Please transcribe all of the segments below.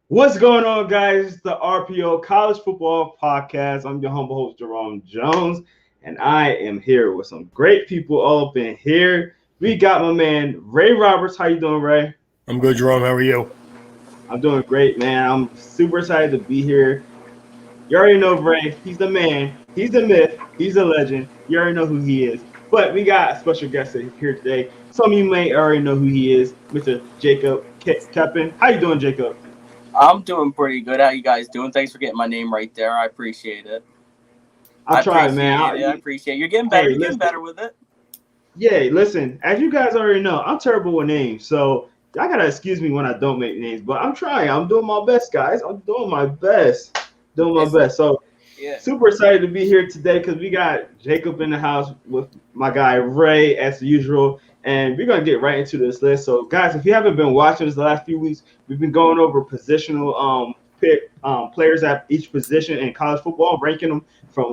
What's going on, guys? It's the RPO College Football Podcast. I'm your humble host, Jerome Jones, and I am here with some great people all up in here. We got my man Ray Roberts. How you doing, Ray? I'm good, Jerome. How are you? I'm doing great, man. I'm super excited to be here. You already know Ray. He's the man. He's the myth. He's a legend. You already know who he is. But we got a special guest here today. Some of you may already know who he is, Mr. Jacob Keppen. How you doing, Jacob? I'm doing pretty good. How you guys doing? Thanks for getting my name right there. I appreciate it. I tried, man. I appreciate it. You're getting better. Hey, You're getting listen. better with it. Yeah, listen, as you guys already know, I'm terrible with names, so y'all gotta excuse me when I don't make names, but I'm trying. I'm doing my best, guys. I'm doing my best. Doing my It's best. So yeah. super excited to be here today because we got Jacob in the house with my guy Ray as usual, and we're gonna get right into this list. So guys, if you haven't been watching us the last few weeks, we've been going over positional pick players at each position in college football, ranking them from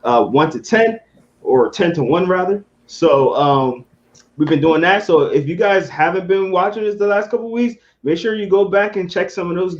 1 to 10 or 10 to 1 rather. So we've been doing that. So if you guys haven't been watching this the last couple of weeks, make sure you go back and check some of those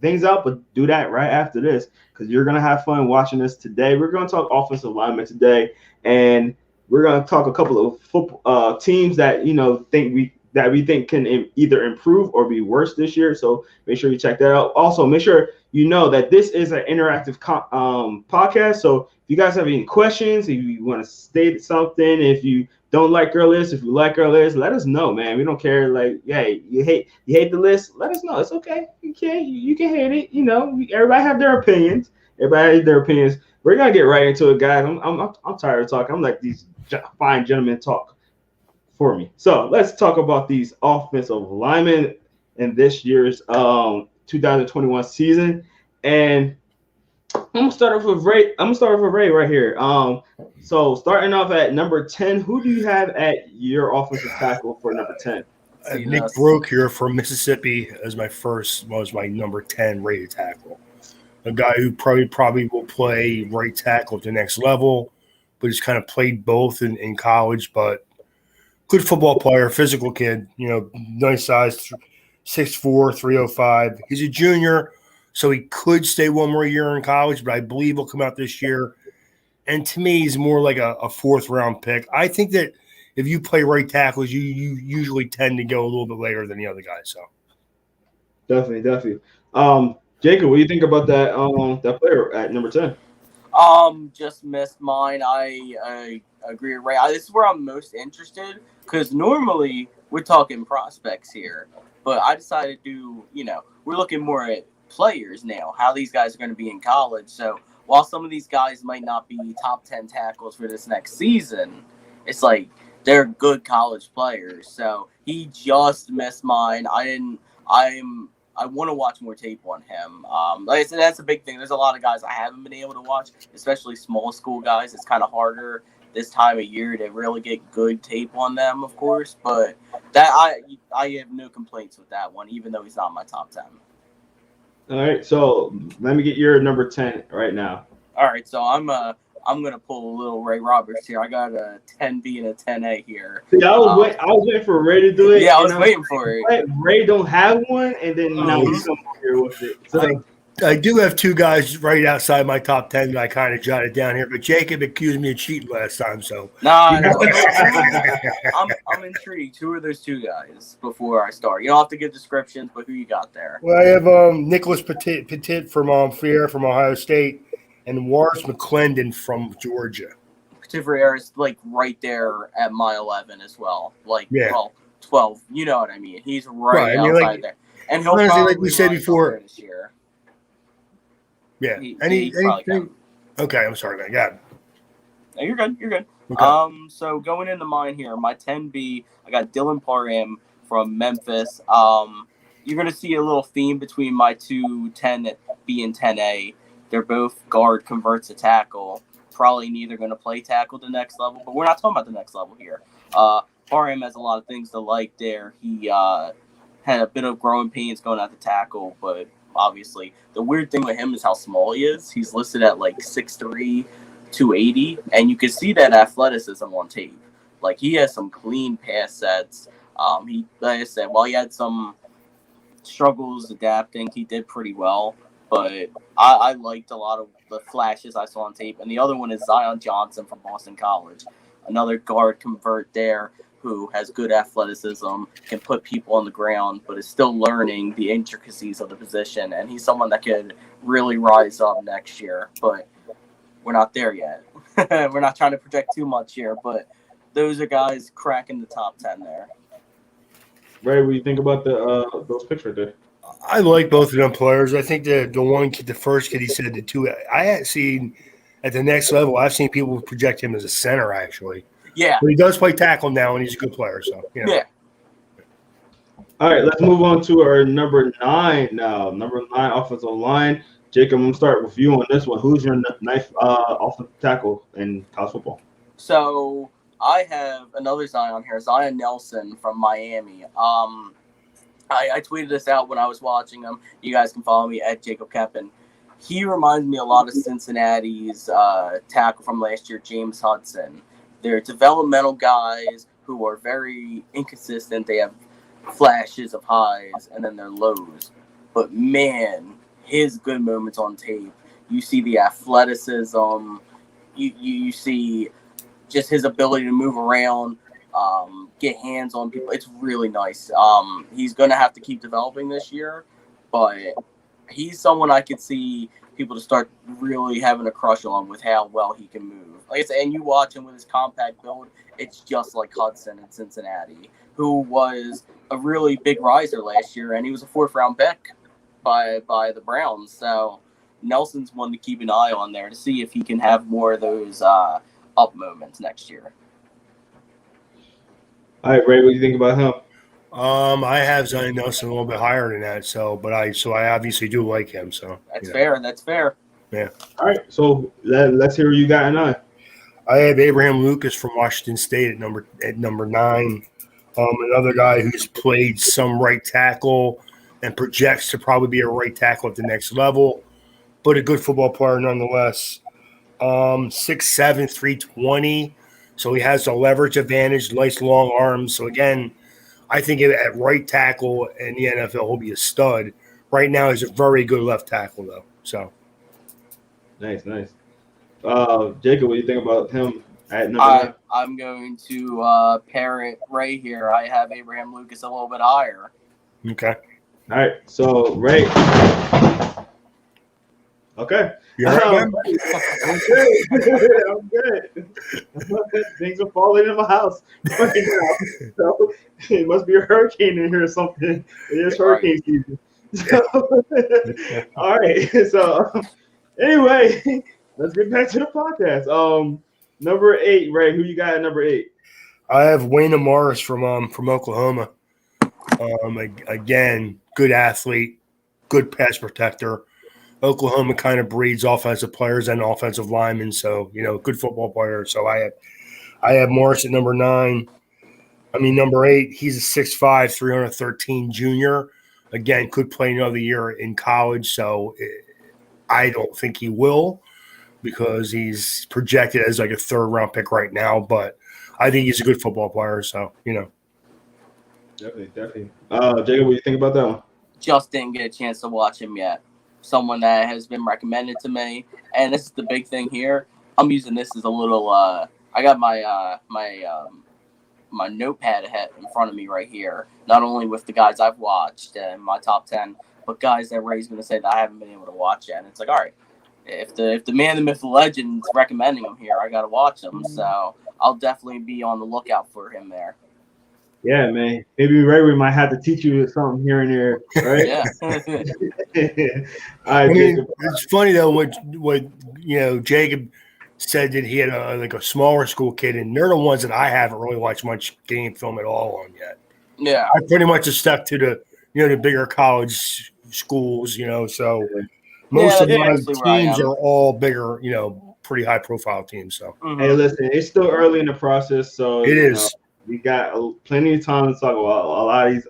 things out. But do that right after this because you're gonna have fun watching this today. We're gonna talk offensive linemen today, and we're gonna talk a couple of football teams that we think can either improve or be worse this year. So make sure you check that out. Also, make sure you know that this is an interactive podcast. So if you guys have any questions, if you want to state something, if you don't like our list, if you like our list, let us know, man. We don't care. Like, hey, you hate the list, let us know. It's okay. You can hate it. Everybody have their opinions. Everybody has their opinions. We're gonna get right into it, guys. I'm tired of talking. I'm like these fine gentlemen talk for me. So let's talk about these offensive linemen in this year's 2021 season. And I'm gonna start off with Ray. I'm gonna start off with Ray right here. So starting off at number 10, who do you have at your offensive tackle for number 10? Nick Broke here from Mississippi as was my number 10 rated tackle. A guy who probably will play right tackle at the next level, but he's kind of played both in college. But good football player, physical kid. Nice size, 6'4", 305. He's a junior, so he could stay one more year in college, but I believe he'll come out this year. And to me, he's more like a fourth-round pick. I think that if you play right tackles, you usually tend to go a little bit later than the other guys. So Definitely. Jacob, what do you think about that player at number 10? Just missed mine. I agree with Ray. This is where I'm most interested because normally we're talking prospects here, but I decided to we're looking more at players now, how these guys are going to be in college. So while some of these guys might not be top 10 tackles for this next season, it's like they're good college players. So he just missed mine. I want to watch more tape on him. Like I said, that's a big thing. There's a lot of guys I haven't been able to watch, especially small school guys. It's kind of harder this time of year to really get good tape on them, of course. But that I have no complaints with that one, even though he's not my top 10. All right, so let me get your number 10 right now. All right, so I'm gonna pull a little Ray Roberts here. I got a 10B and a 10A here. See, I was waiting for Ray to do it. Yeah, I was waiting for it. Ray don't have one, and then now we come here with it. So I do have two guys right outside my top 10 that I kind of jotted down here, but Jacob accused me of cheating last time, so. Nah, I'm intrigued. Who are those two guys before I start? You don't have to give descriptions, but who you got there? Well, I have Nicholas Petit from Fier from Ohio State and Wallace McClendon from Georgia. Petit is like right there at my 11 as well. Like, yeah. Well, 12. You know what I mean? He's right outside there. And he'll honestly, probably like we said before, this year. Yeah. Okay, I'm sorry, man. Yeah. No, you're good. You're good. Okay. So going into mine here, my 10B, I got Dylan Parham from Memphis. You're gonna see a little theme between my two 10B and 10A. They're both guard converts to tackle. Probably neither going to play tackle the next level, but we're not talking about the next level here. Parham has a lot of things to like there. He had a bit of growing pains going out to tackle, but obviously the weird thing with him is how small he is. He's listed at like 6'3", 280, and you can see that athleticism on tape. Like he has some clean pass sets. He, like I said, while he had some struggles adapting. He did pretty well, but I liked a lot of the flashes I saw on tape. And the other one is Zion Johnson from Boston College, another guard convert there who has good athleticism, can put people on the ground, but is still learning the intricacies of the position. And he's someone that could really rise up next year, but we're not there yet. We're not trying to project too much here, but those are guys cracking the top 10 there. Ray, what do you think about those picks right there? I like both of them players. I think the one kid, the first kid, he said the two. I had seen at the next level. I've seen people project him as a center actually. Yeah, but he does play tackle now, and he's a good player. So yeah. All right, let's move on to our number 9 now. Number 9 offensive line. Jacob, I'm gonna start with you on this one. Who's your ninth offensive tackle in college football? So I have another Zion here, Zion Nelson from Miami. I tweeted this out when I was watching him. You guys can follow me at Jacob Keppen. He reminds me a lot of Cincinnati's tackle from last year, James Hudson. They're developmental guys who are very inconsistent. They have flashes of highs and then their lows. But man, his good moments on tape. You see the athleticism. You see just his ability to move around, get hands on people. It's really nice. He's going to have to keep developing this year, but he's someone I could see people to start really having a crush on with how well he can move. Like I said, and you watch him with his compact build, it's just like Hudson in Cincinnati, who was a really big riser last year, and he was a 4th-round pick by the Browns. So Nelson's one to keep an eye on there to see if he can have more of those up moments next year. All right, Ray, what do you think about him? I have Zion Nelson a little bit higher than that. So I obviously do like him. So that's fair. That's fair. Yeah. All right, so let's hear what you got at 9. I have Abraham Lucas from Washington State at number 9. Another guy who's played some right tackle and projects to probably be a right tackle at the next level, but a good football player nonetheless. 6'7", 320. So he has the leverage advantage, nice long arms. So again, I think at right tackle in the NFL, he'll be a stud. Right now, he's a very good left tackle, though. So nice. Jacob, what do you think about him at number 9? I'm going to pair it right here. I have Abraham Lucas a little bit higher. Okay. All right. So Ray. Okay. You're right, I'm good. Things are falling in my house right now. So it must be a hurricane in here or something. It is hurricane season. So, all right. So anyway, let's get back to the podcast. Number 8, Ray. Who you got at number 8? I have Wayne Morris from Oklahoma. Again, good athlete, good pass protector. Oklahoma kind of breeds offensive players and offensive linemen, so good football player. So I have Morris at number 9. Number 8. He's a 6'5", 313 junior. Again, could play another year in college. So I don't think he will because he's projected as like a 3rd-round pick right now. But I think he's a good football player. So Definitely. Jacob, what do you think about that one? Just didn't get a chance to watch him yet. Someone that has been recommended to me, and this is the big thing here. I'm using this as a little. I got my my notepad in front of me right here. Not only with the guys I've watched in my top 10, but guys that Ray's going to say that I haven't been able to watch yet. And it's like, all right, if the man, the myth, the legend's recommending him here, I got to watch him. So I'll definitely be on the lookout for him there. Yeah, man. Maybe Ray, we might have to teach you something here and there, right? Yeah. All right, it's funny though what Jacob said that he had a smaller school kid, and they're the ones that I haven't really watched much game film at all on yet. Yeah, I pretty much have stuck to the bigger college schools, so most of my teams are all bigger, pretty high profile teams. So hey, listen, it's still early in the process, so it is. We got plenty of time to talk about a lot of these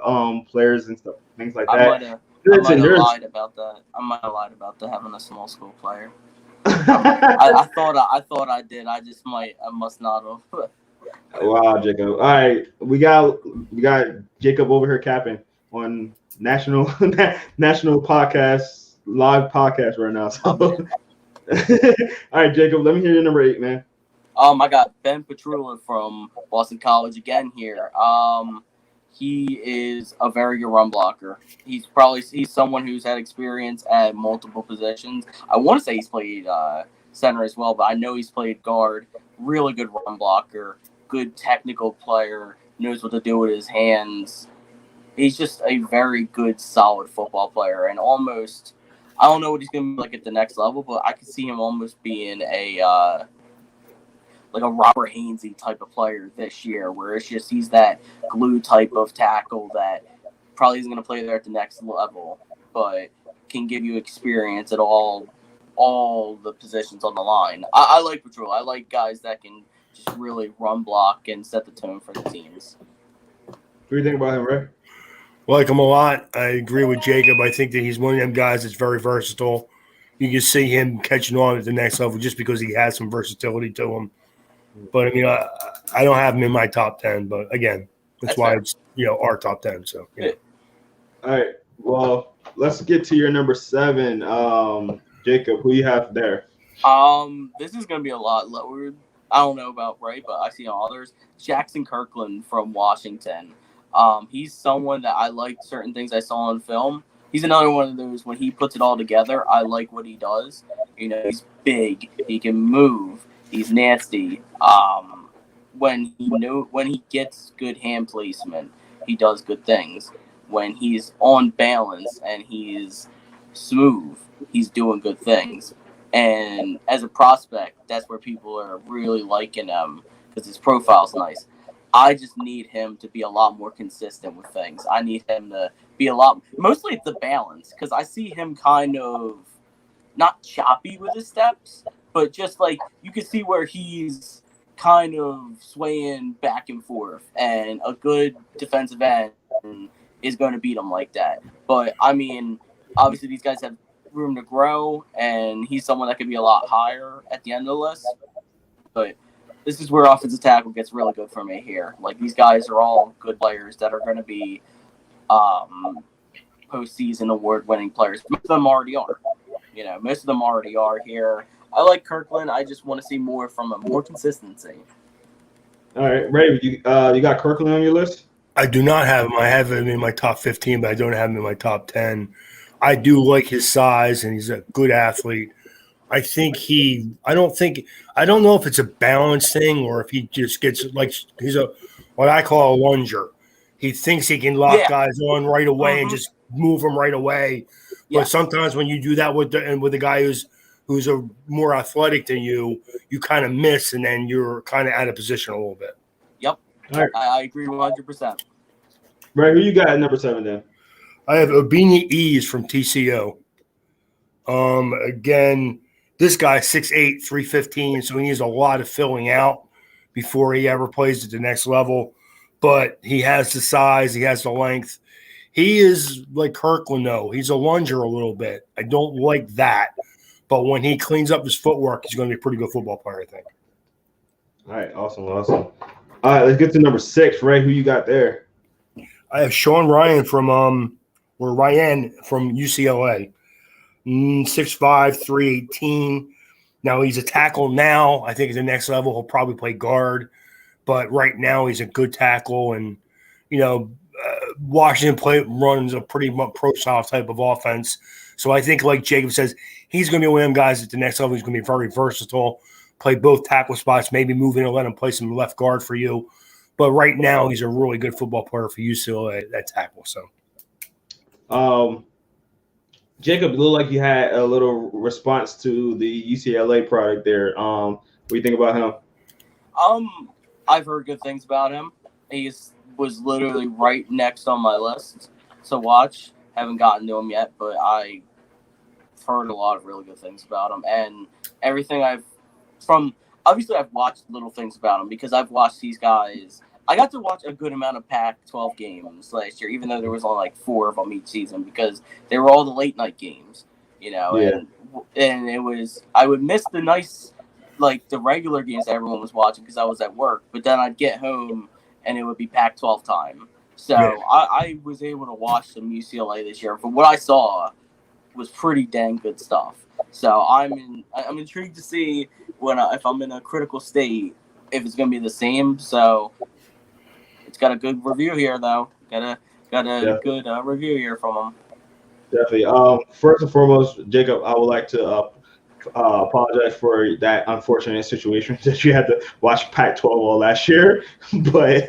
players and stuff, things like that. I might have lied about that. I might have lied about having a small school player. I thought I did. I must not have. Wow, Jacob. All right, we got Jacob over here capping on national national podcast, live podcast right now. So, all right, Jacob, let me hear your number 8, man. I got Ben Petrula from Boston College again here. He is a very good run blocker. He's someone who's had experience at multiple positions. I want to say he's played center as well, but I know he's played guard. Really good run blocker, good technical player, knows what to do with his hands. He's just a very good, solid football player, and almost I don't know what he's going to be like at the next level, but I could see him almost being a like a Robert Hainsey type of player this year, where it's just he's that glue type of tackle that probably isn't going to play there at the next level, but can give you experience at all the positions on the line. I like Petrol. I like guys that can just really run block and set the tone for the teams. What do you think about him, Ray? Like him a lot. I agree with Jacob. I think that he's one of them guys that's very versatile. You can see him catching on at the next level just because he has some versatility to him. But I mean, I don't have him in my top 10. But again, that's why it's our top 10. So yeah. All right. Well, let's get to your number 7, Jacob. Who you have there? This is gonna be a lot lower. I don't know about Ray, but I see others. Jackson Kirkland from Washington. He's someone that I like certain things I saw on film. He's another one of those when he puts it all together. I like what he does. He's big. He can move. He's nasty. When he gets good hand placement, he does good things. When he's on balance and he's smooth, he's doing good things. And as a prospect, that's where people are really liking him because his profile's nice. I just need him to be a lot more consistent with things. I need him to be mostly at the balance, because I see him kind of not choppy with his steps, but just like you can see where he's kind of swaying back and forth, and a good defensive end is going to beat him like that. But I mean, obviously these guys have room to grow, and he's someone that could be a lot higher at the end of the list. But this is where offensive tackle gets really good for me here. Like, these guys are all good players that are going to be postseason award-winning players. Most of them already are. Most of them already are here. I like Kirkland. I just want to see more from him, more consistency. All right, Ray, you got Kirkland on your list? I do not have him. I have him in my top 15, but I don't have him in my top 10. I do like his size, and he's a good athlete. I don't know if it's a balance thing or if he just gets like he's what I call a lunger. He thinks he can lock guys on right away and just move them right away. But sometimes when you do that with a guy who's a more athletic than you kind of miss, and then you're kind of out of position a little bit. Yep. All right. I agree 100%. Ray, who you got at number 7 then? I have Obini Ease from TCO. Again, this guy 6'8", 315, so he needs a lot of filling out before he ever plays at the next level. But he has the size, he has the length. He is like Kirkland, though. He's a lunger a little bit. I don't like that. But when he cleans up his footwork, he's going to be a pretty good football player, I think. All right, awesome. All right, let's get to number 6. Ray, who you got there? I have Sean Ryan from UCLA. 6'5", 318. Now he's a tackle now. I think at the next level he'll probably play guard. But right now he's a good tackle. And, Washington runs a pretty pro-style type of offense. So I think, like Jacob says, he's going to be one of them guys at the next level. He's going to be very versatile, play both tackle spots, maybe move in and let him play some left guard for you. But right now he's a really good football player for UCLA at tackle. So, Jacob, it looked like you had a little response to the UCLA product there. What do you think about him? I've heard good things about him. He was literally right next on my list to watch. Haven't gotten to him yet, but I've heard a lot of really good things about him. And everything obviously I've watched little things about him because I've watched these guys. I got to watch a good amount of Pac-12 games last year, even though there was only like 4 of them each season because they were all the late night games, and it was, I would miss the nice, like the regular games that everyone was watching because I was at work, but then I'd get home and it would be Pac-12 time. So Yeah. I was able to watch some UCLA this year. From what I saw, was pretty dang good stuff. So I'm intrigued to see if I'm in a critical state if it's going to be the same. So it's got a good review here though. Got a good review here from them. Definitely. First and foremost, Jacob, I would like to apologize for that unfortunate situation that you had to watch Pac-12 all last year. But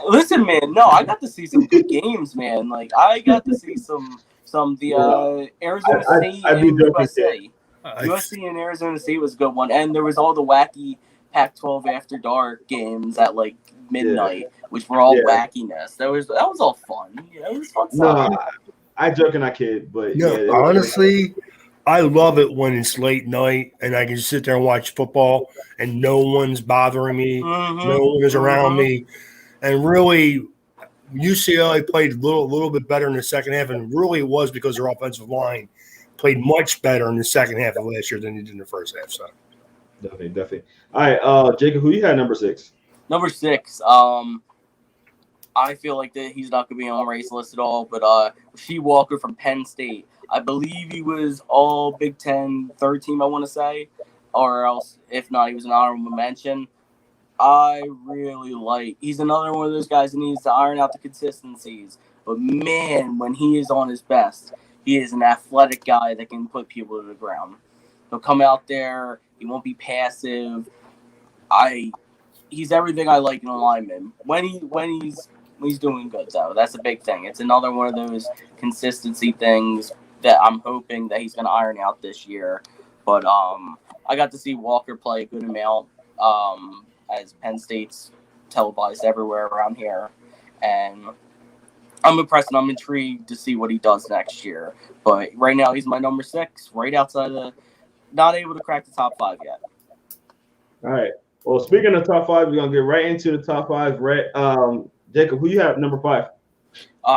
Listen, man, no, I got to see some good games, man. Like I got to see some Arizona State I'd be and joking, USA. USC and Arizona State was a good one, and there was all the wacky Pac-12 after dark games at like midnight, which were all wackiness. That was all fun. Yeah, it was fun stuff. No, I joke and I kid, but honestly, I love it when it's late night and I can just sit there and watch football and no one's bothering me, no one is around me, and really. UCLA played a little bit better in the second half, and really it was because their offensive line played much better in the second half of last year than they did in the first half. So definitely. All right, Jacob, who you had number 6? Number 6, I feel like that he's not going to be on the race list at all, but Rasheed Walker from Penn State. I believe he was all Big Ten third team, I want to say, or else if not, he was an honorable mention. I really like. He's another one of those guys that needs to iron out the consistencies. But man, when he is on his best, he is an athletic guy that can put people to the ground. He'll come out there. He won't be passive. He's everything I like in a lineman. When he's doing good though, that's a big thing. It's another one of those consistency things that I'm hoping that he's going to iron out this year. But I got to see Walker play a good amount. As Penn State's televised everywhere around here. And I'm impressed and I'm intrigued to see what he does next year. But right now, he's my number 6, right outside of not able to crack the top 5 yet. All right. Well, speaking of top 5, we're going to get right into the top 5. Right, Jacob, who you have number 5?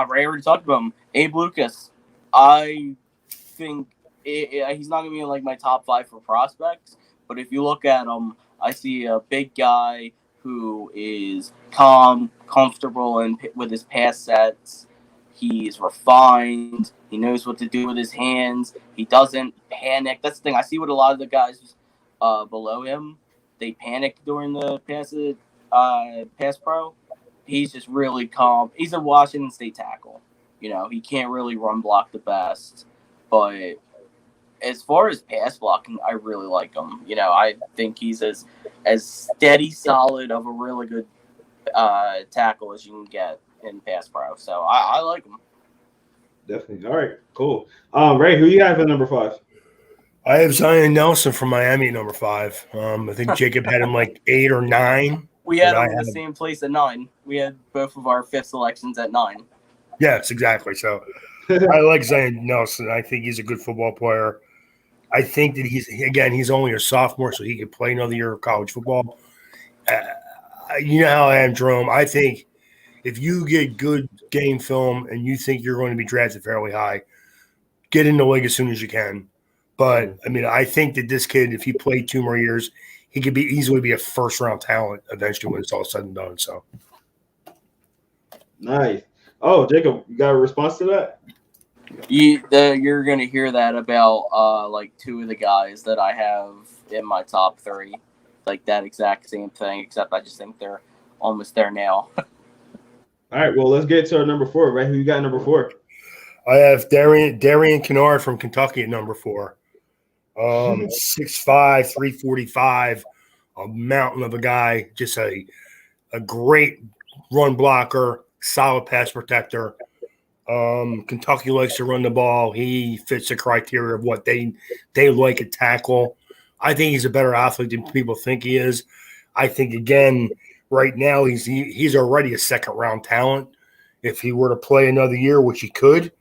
Ray already talked about him. Abe Lucas. I think he's not going to be in like my top 5 for prospects. But if you look at him, I see a big guy who is calm, comfortable, and with his pass sets. He's refined. He knows what to do with his hands. He doesn't panic. That's the thing. I see what a lot of the guys below him, they panic during the pass pro. He's just really calm. He's a Washington State tackle. You know, he can't really run block the best, but as far as pass blocking, I really like him. You know, I think he's as steady, solid of a really good tackle as you can get in pass pro. So I like him. Definitely. All right, cool. Ray, who you have at number 5? I have Zion Nelson from Miami at number 5. I think Jacob had him like 8 or 9. We had him in the same place at 9. We had both of our 5th selections at 9. Yes, exactly. So I like Zion Nelson. I think he's a good football player. I think that he's only a sophomore, so he could play another year of college football. You know how I am, Jerome. I think if you get good game film and you think you're going to be drafted fairly high, get in the league as soon as you can. But, I mean, I think that this kid, if he played 2 more years, he could easily be a first-round talent eventually when it's all said and done. So, nice. Oh, Jacob, you got a response to that? You're going to hear that about like 2 of the guys that I have in my top 3. Like that exact same thing, except I just think they're almost there now. All right, well, let's get to our number 4, right? Who you got number 4? I have Darian Kennard from Kentucky at number 4. 6'5", 345, a mountain of a guy, just a great run blocker, solid pass protector. Kentucky likes to run the ball. He fits the criteria of what they like at tackle. I think he's a better athlete than people think he is. I think, again, right now he's already a second-round talent. If he were to play another year, which he could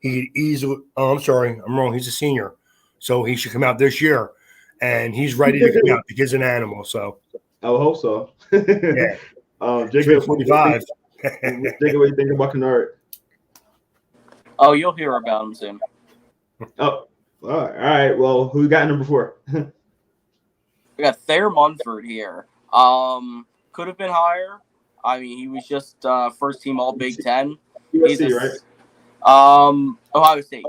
easily – I'm sorry, I'm wrong. He's a senior. So he should come out this year. And he's ready to come out. The kid's an animal. So I would hope so. Yeah. Jacob, 45. Jacob, what do you think about Kennard? Oh, you'll hear about him soon. Oh, all right. Well, who got number 4? We got Thayer Munford here. Could have been higher. I mean, he was just first team All Big Ten. USC, right? Ohio State.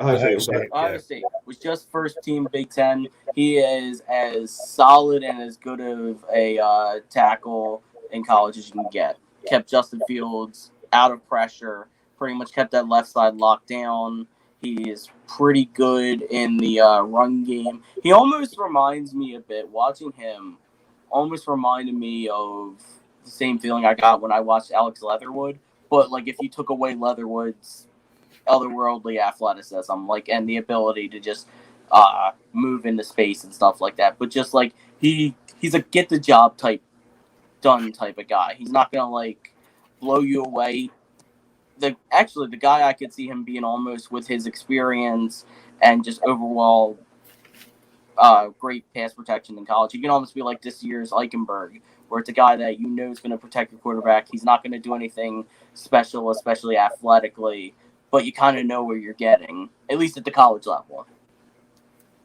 Ohio State. Ohio State was just first team Big Ten. He is as solid and as good of a tackle in college as you can get. Kept Justin Fields out of pressure. Pretty much kept that left side locked down. He is pretty good in the run game. He almost reminds me a bit. Watching him almost reminded me of the same feeling I got when I watched Alex Leatherwood. But like if you took away Leatherwood's otherworldly athleticism, like, and the ability to just move into space and stuff like that. But just like he's a get the job done type of guy. He's not gonna like blow you away. The guy I could see him being almost with his experience and just overall great pass protection in college. He can almost be like this year's Eichenberg, where it's a guy that you know is going to protect your quarterback. He's not going to do anything special, especially athletically, but you kind of know where you're getting, at least at the college level.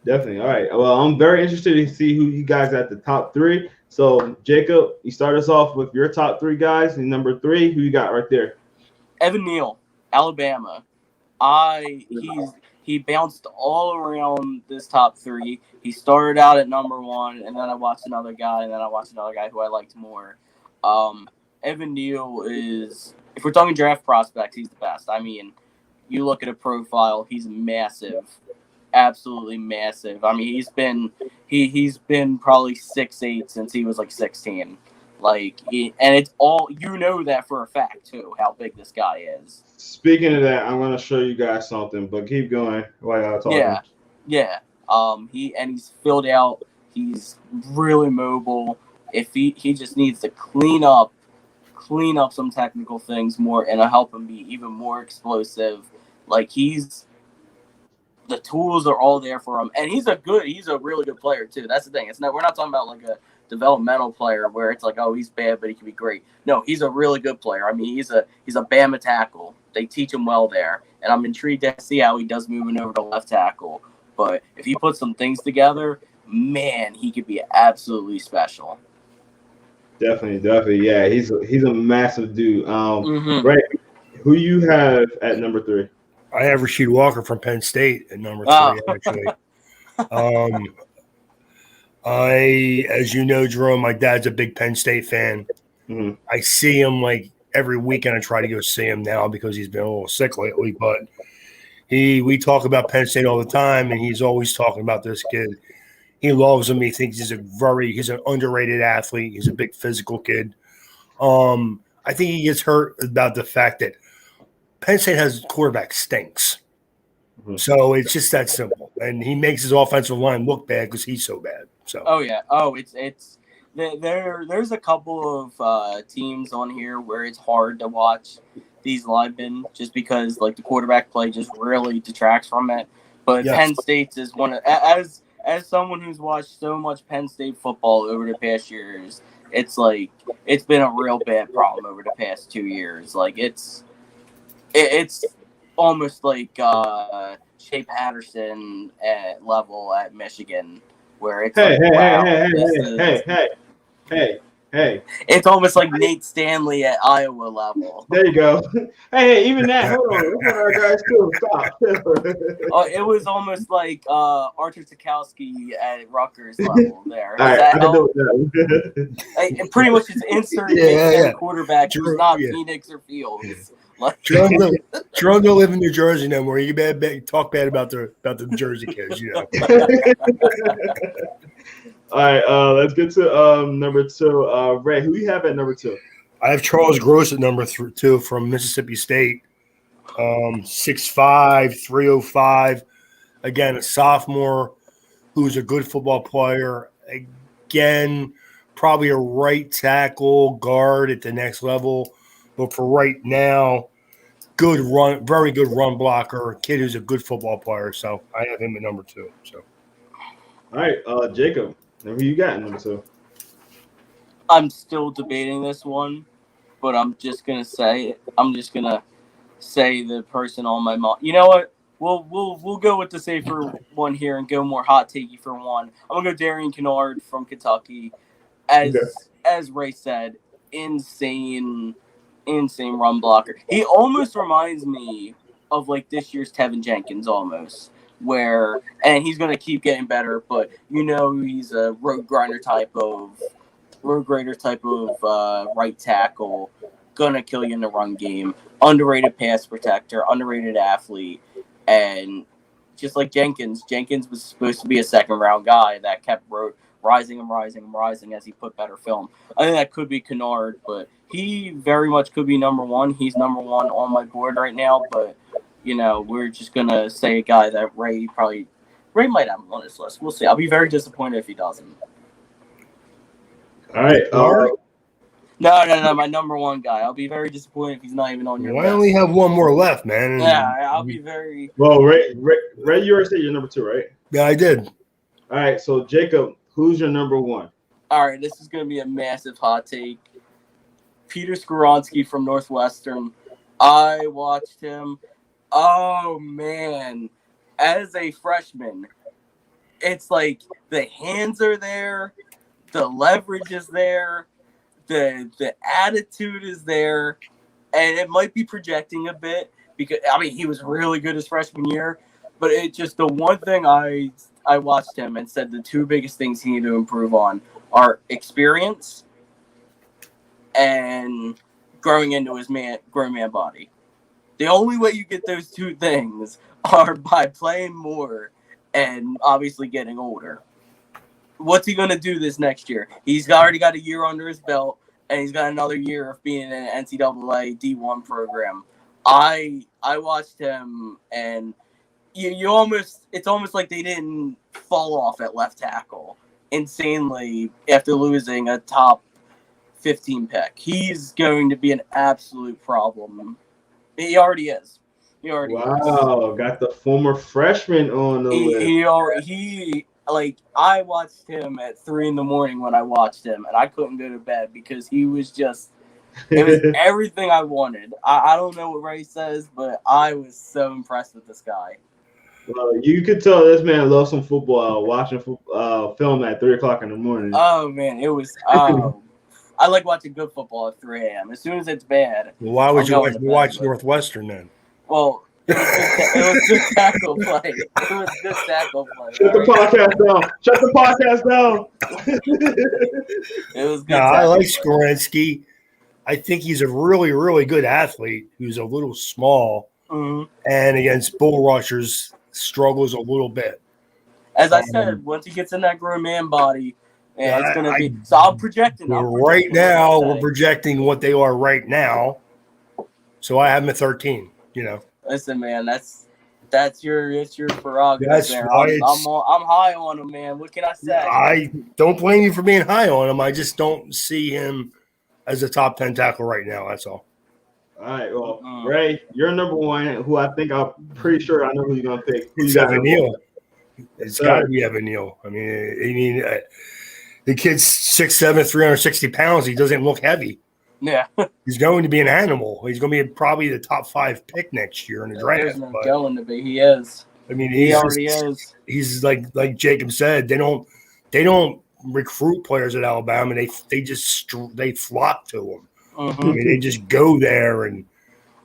Definitely. All right. Well, I'm very interested to see who you guys at the top three. So, Jacob, you start us off with your top three guys. And number three, who you got right there? Evan Neal, Alabama. He bounced all around this top three. He started out at number one, and then I watched another guy, and then I watched another guy who I liked more. Evan Neal is, if we're talking draft prospects, he's the best. I mean, you look at a profile, he's massive, absolutely massive. I mean, he's been probably 6'8" since he was like 16. And it's all, you know that for a fact too, how big this guy is. Speaking of that, I'm gonna show you guys something, but keep going while y'all talking. Yeah. He's filled out. He's really mobile. If he just needs to clean up some technical things more, and it'll help him be even more explosive. Like the tools are all there for him, and he's a really good player too. That's the thing. We're not talking about like a developmental player where it's like, oh, he's bad, but he can be great. No, he's a really good player. I mean, he's a Bama tackle. They teach him well there, and I'm intrigued to see how he does moving over to left tackle. But if he puts some things together, man, he could be absolutely special. Definitely. Yeah, he's a massive dude. Right. Who you have at number three? I have Rasheed Walker from Penn State at number three, actually. As you know, Jerome, my dad's a big Penn State fan. Mm-hmm. I see him like every weekend. I try to go see him now because he's been a little sick lately. But we talk about Penn State all the time, and he's always talking about this kid. He loves him. He thinks he's an underrated athlete. He's a big physical kid. I think he gets hurt about the fact that Penn State has quarterback stinks. Mm-hmm. So it's just that simple. And he makes his offensive line look bad because he's so bad. So. Oh yeah. Oh, it's there's a couple of teams on here where it's hard to watch these linemen just because like the quarterback play just really detracts from it. But yes. Penn State's is one of as someone who's watched so much Penn State football over the past years, it's like it's been a real bad problem over the past 2 years. Like it's almost like Shea Patterson at level at Michigan, where it's Hey. It's almost like Nate Stanley at Iowa level. There you go. Hey, even that. Hold on. Look at our guys too. Stop. It was almost like Archer Sikowski at Rutgers level there. All right, and pretty much just insert quarterback who's not Phoenix or Fields. Jerome don't live in New Jersey no more. You can talk bad about the Jersey kids, you know. All right, let's get to number two. Ray, who you have at number two? I have Charles Gross at number two from Mississippi State. 6'5", 305. Again, a sophomore who's a good football player. Again, probably a right tackle guard at the next level. But for right now, very good run blocker, kid who's a good football player. So I have him at number two. So, all right, Jacob, who you got at number two? I'm still debating this one, but I'm just gonna say the person on my mind. You know what? We'll go with the safer one here and go more hot takey for one. I'm gonna go Darian Kennard from Kentucky. As Ray said, insane run blocker. He almost reminds me of like this year's Tevin Jenkins almost, and he's gonna keep getting better, but he's a road grader type of right tackle, gonna kill you in the run game, underrated pass protector, underrated athlete, and just like Jenkins was supposed to be a second round guy that kept rising as he put better film. I think that could be Kennard, but he very much could be number one. He's number one on my board right now, but we're just gonna say a guy that Ray might have him on his list. We'll see. I'll be very disappointed if he doesn't. All right. No, my number one guy. I'll be very disappointed if he's not even on your list. I only have one more left, man. Yeah, I'll be very. Well, Ray, you already said you're number two, right? Yeah, I did. All right. So Jacob, who's your number one? All right, this is gonna be a massive hot take. Peter Skoronski from Northwestern. I watched him. Oh man, as a freshman, it's like the hands are there, the leverage is there, the attitude is there, and it might be projecting a bit because he was really good his freshman year, but it just the one thing I watched him and said the two biggest things he needed to improve on are experience and growing into his grown man body. The only way you get those two things are by playing more and obviously getting older. What's he going to do this next year? He's already got a year under his belt, and he's got another year of being in an NCAA D1 program. I watched him, and it's almost like they didn't fall off at left tackle insanely after losing a top 15 pick. He's going to be an absolute problem. He already is. Wow, got the former freshman on the list. I watched him at 3 a.m. when I watched him, and I couldn't go to bed because he was it was everything I wanted. I don't know what Ray says, but I was so impressed with this guy. Well, you could tell this man loves some football, watching film at 3 o'clock in the morning. Oh, man, it was I like watching good football at 3 a.m. As soon as it's bad. Well, why would you watch Northwestern then? Well, it was good tackle play. Shut the podcast down. It was good. No, I like Skoronski. I think he's a really, really good athlete who's a little small, and against bull rushers struggles a little bit. As I said, once he gets in that grown man body, it's going to be. So I'm projecting. We're projecting what they are right now. So I have him at 13. Listen, man, it's your prerogative. That's there. why I'm high on him, man. What can I say? I don't blame you for being high on him. I just don't see him as a top 10 tackle right now. That's all. All right. Well, Ray, you're number one. Who I'm pretty sure I know who you're gonna pick. It's Evan Neal. It's got to be Evan Neal. The kid's 6'7", 360 pounds. He doesn't look heavy. Yeah. He's going to be an animal. He's going to be probably the top 5 pick next year in the draft. He's not going to be. He is. He already is. He's like Jacob said. They don't recruit players at Alabama. They flock to him. Mm-hmm. They just go there, and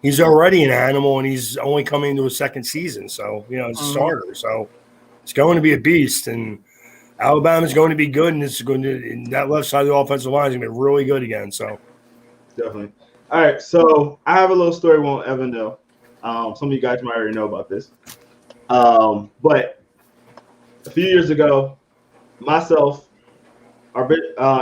he's already an animal, and he's only coming into his second season. So it's a starter. So it's going to be a beast, and Alabama's going to be good, and and that left side of the offensive line is going to be really good again. So definitely. All right, so I have a little story we won't ever know. Some of you guys might already know about this. But a few years ago, myself, our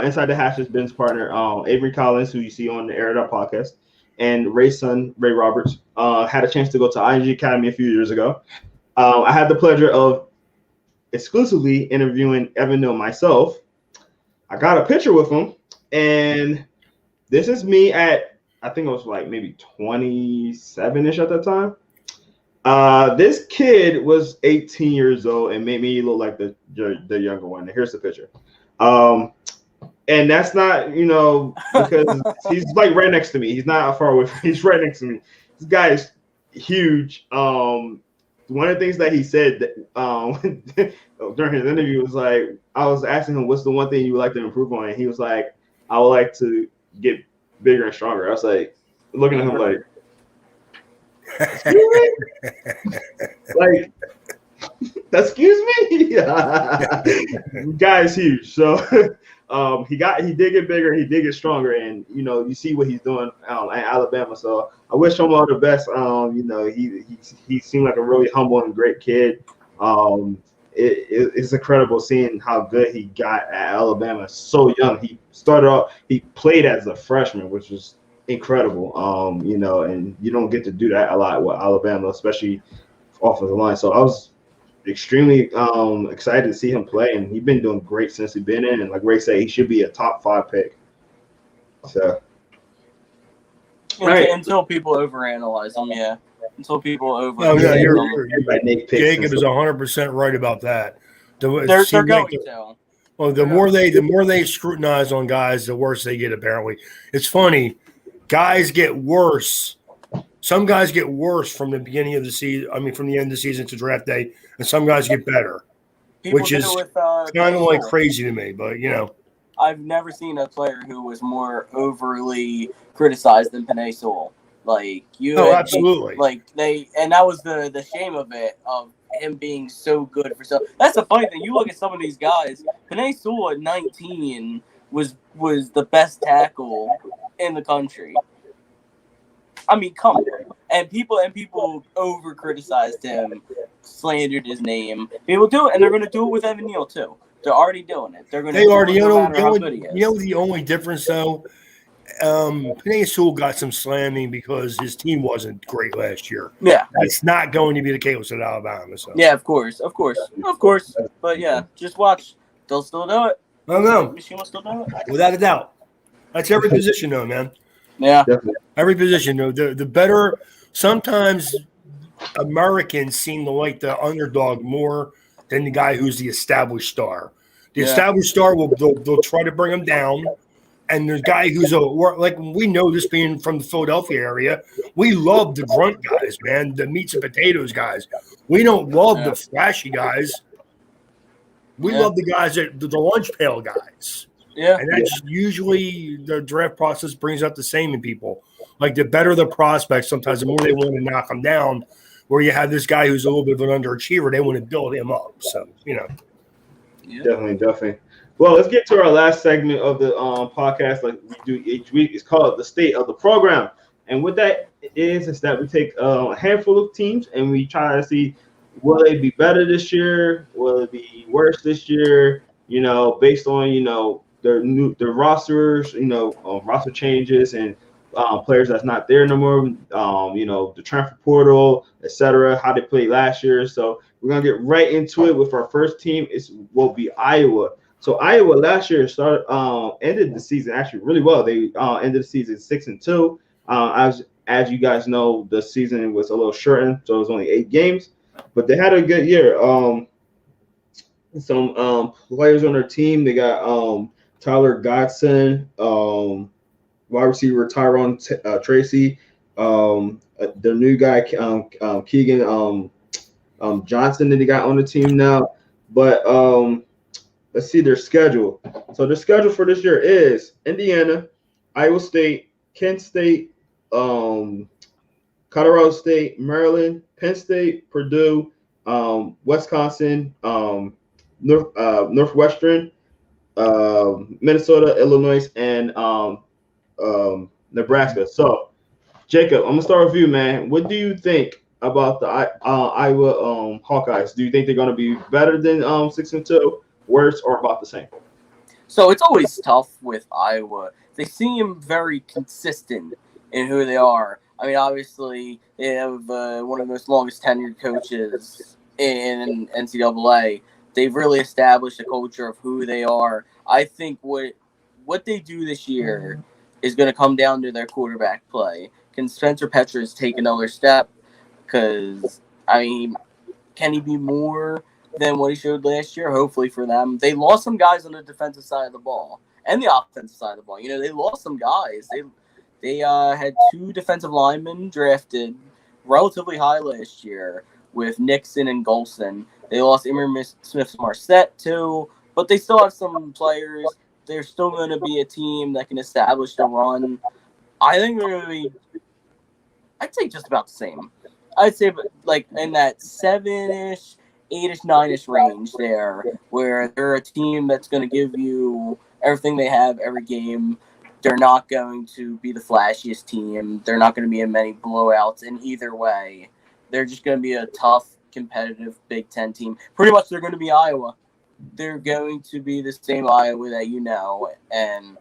Inside the Hashes business partner, Avery Collins, who you see on the Air It Up podcast, and Ray's son, Ray Roberts, had a chance to go to ING Academy a few years ago. I had the pleasure of exclusively interviewing Evan Neal myself. I got a picture with him, and this is me at, I think it was like maybe 27-ish at that time. This kid was 18 years old and made me look like the younger one. Here's the picture. And that's not, because he's like right next to me. He's not far away. He's right next to me. This guy is huge. One of the things that he said during his interview was like, I was asking him, what's the one thing you would like to improve on? And he was like, I would like to get bigger and stronger. I was like looking at him like, excuse me, like. Excuse me, guy's huge. So he did get bigger, he did get stronger, and you see what he's doing at Alabama. So I wish him all the best. He seemed like a really humble and great kid. It's incredible seeing how good he got at Alabama so young. He started off, he played as a freshman, which was incredible. And you don't get to do that a lot with Alabama, especially offensive line. So I was extremely excited to see him play, and he's been doing great since he's been in. And like Ray said, he should be a top 5 pick. So, until people overanalyze him, yeah. Until people overanalyze them. Jacob is 100% right about that. They're going to. Well, the more they scrutinize on guys, the worse they get. Apparently, it's funny. Guys get worse. Some guys get worse from the beginning of the season. I mean, from the end of the season to draft day, and some guys get better, which is kind of like crazy to me. But I've never seen a player who was more overly criticized than Penei Sewell. Absolutely. And that was the shame of it, of him being so good for so. That's the funny thing. You look at some of these guys. Penei Sewell at 19 was the best tackle in the country. I mean, come on. And people over criticized him, slandered his name. People do it, and they're going to do it with Evan Neal too. They're already doing it. They're going to. The only difference though. Penei Sewell got some slamming because his team wasn't great last year. Yeah, that's not going to be the case at Alabama. So. Yeah, of course. But yeah, just watch. They'll still do it. I know. Michigan will still do it. Without a doubt. That's every position, though, man. Yeah, definitely. Every position, though. The better. Sometimes Americans seem to like the underdog more than the guy who's the established star. The established star they'll try to bring him down, and the guy who's like we know this being from the Philadelphia area, we love the grunt guys, man, the meats and potatoes guys. We don't love the flashy guys. We love the guys that the lunch pail guys. Yeah, and that's usually the draft process brings out the same in people. Like the better the prospects, sometimes the more they want to knock them down. Where you have this guy who's a little bit of an underachiever, they want to build him up. So Definitely. Well, let's get to our last segment of the podcast, like we do each week. It's called the state of the program, and what that is that we take a handful of teams and we try to see will they be better this year, will it be worse this year? Based on their rosters, roster changes and players that's not there no more, the transfer portal, etc., how they played last year. So we're going to get right into it with our first team. Will be Iowa. So Iowa last year ended the season actually really well. They ended the season 6-2. As you guys know, the season was a little shortened, so it was only 8 games. But they had a good year. Some players on their team, they got Tyler Godson, wide receiver Tyrone Tracy, their new guy Keegan Johnson that they got on the team now. But let's see their schedule. So their schedule for this year is Indiana, Iowa State, Kent State, Colorado State, Maryland, Penn State, Purdue, Wisconsin, Northwestern, Minnesota, Illinois, and Nebraska. So, Jacob, I'm gonna start with you, man. What do you think about the Iowa Hawkeyes? Do you think they're gonna be better than 6-2, worse, or about the same? So it's always tough with Iowa. They seem very consistent in who they are. I mean, obviously, they have one of the most longest tenured coaches in NCAA. They've really established a culture of who they are. I think what they do this year is going to come down to their quarterback play. Can Spencer Petras take another step? Because, I mean, can he be more than what he showed last year? Hopefully for them. They lost some guys on the defensive side of the ball and the offensive side of the ball. They lost some guys. They had 2 defensive linemen drafted relatively high last year with Nixon and Golson. They lost Emery Smith-Marset too, but they still have some players. They're still going to be a team that can establish the run. I think they're going to be, I'd say just about the same. I'd say like in that 7-ish, 8-ish, 9-ish range there, where they're a team that's going to give you everything they have every game. They're not going to be the flashiest team. They're not going to be in many blowouts in either way. They're just going to be a tough, competitive Big Ten team. Pretty much they're going to be Iowa. They're going to be the same Iowa that you know, and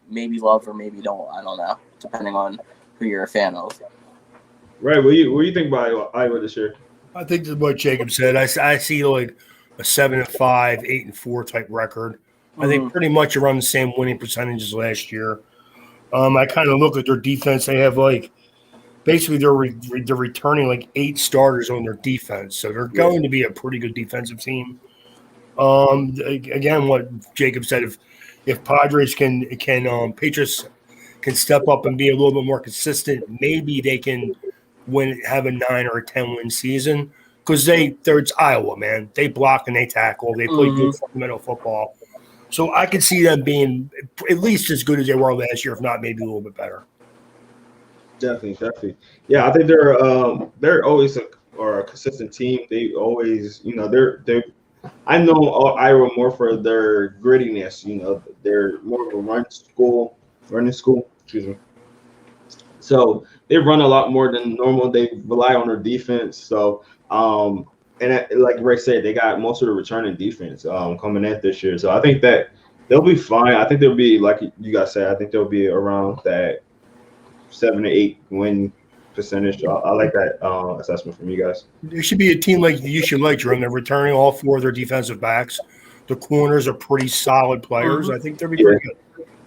maybe love or maybe don't. I don't know, depending on who you're a fan of. Right. What do you think about Iowa this year? I think that's what Jacob said. I see like a 7-5, 8-4 type record. I think pretty much around the same winning percentages last year. I kind of look at their defense. They have like basically they're returning like 8 starters on their defense, so they're going to be a pretty good defensive team. Again, what Jacob said, if Padres can Patriots can step up and be a little bit more consistent, maybe they can have a 9 or a 10 win season because it's Iowa, man. They block and they tackle. They play good fundamental football. So I can see them being at least as good as they were last year, if not maybe a little bit better. Definitely. Yeah, I think they're always a consistent team. They always, they're. I know Iowa more for their grittiness. They're more of a running school. Excuse me. So they run a lot more than normal. They rely on their defense. So like Ray said, they got most of the returning defense coming in this year. So I think that they'll be fine. I think they'll be, like you guys said, I think they'll be around that 7 to 8 win percentage. I like that assessment from you guys. There should be a team like you should like, Jerome. They're returning all 4 of their defensive backs. The corners are pretty solid players. I think they'll be pretty good.